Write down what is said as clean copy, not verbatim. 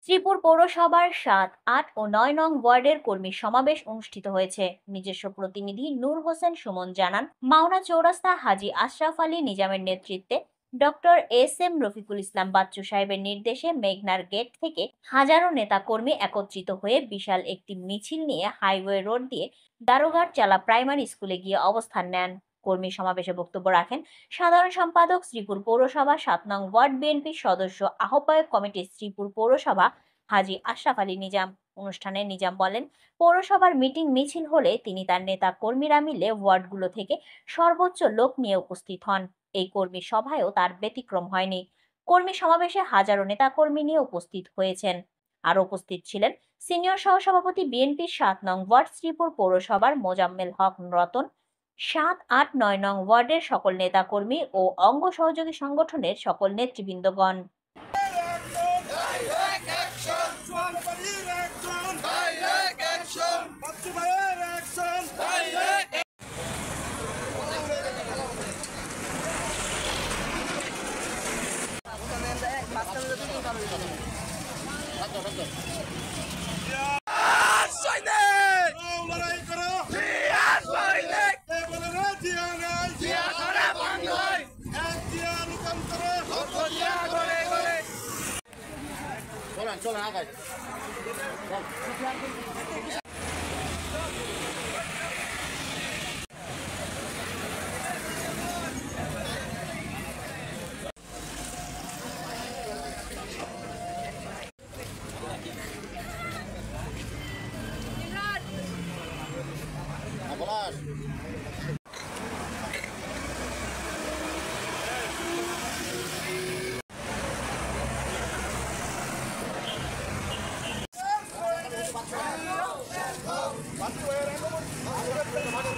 শ্রীপুর পৌরসভার ৭, ৮ ও ৯ নং ওয়ার্ডের কর্মী সমাবেশ অনুষ্ঠিত হয়েছে। নিজস্ব প্রতিনিধি নূর হোসেন সুমন জানান, মাওনা চৌরাস্তা হাজী আশরাফ আলী নিজামের নেতৃত্বে ডক্টর এস রফিকুল ইসলাম বাচ্চু সাহেবের নির্দেশে মেঘনার গেট থেকে হাজারো নেতাকর্মী একত্রিত হয়ে বিশাল একটি মিছিল নিয়ে হাইওয়ে রোড দিয়ে দারোগার চালা প্রাইমারি স্কুলে গিয়ে অবস্থান নেন। কর্মী সমাবেশে বক্তব্য রাখেন সাধারণ সম্পাদক শ্রীপুর পৌরসভা ৭ নং ওয়ার্ড বিএনপির সদস্য আহ্বায়ক কমিটি শ্রীপুর পৌরসভা হাজী আশরাফ আলী নিজাম। অনুষ্ঠানে নিজাম বলেন, পৌরসভার মিটিং মিছিল হলে তিনি তার নেতা কর্মীরা মিলে ওয়ার্ডগুলো থেকে সর্বোচ্চ লোক নিয়ে উপস্থিত হন। এই কর্মী সভায়ও তার ব্যতিক্রম হয়নি। কর্মী সমাবেশে হাজারো নেতা কর্মী নিয়ে উপস্থিত হয়েছেন। আর উপস্থিত ছিলেন সিনিয়র সহসভাপতি বিএনপির ৭ নং ওয়ার্ড শ্রীপুর পৌরসভার মোজাম্মেল হক রতন, ৭, ৮, ৯ নং ওয়ার্ডের সকল নেতাকর্মী ও অঙ্গ সহযোগী সংগঠনের সকল নেতৃবৃন্দগণ। চলেন আগাই What?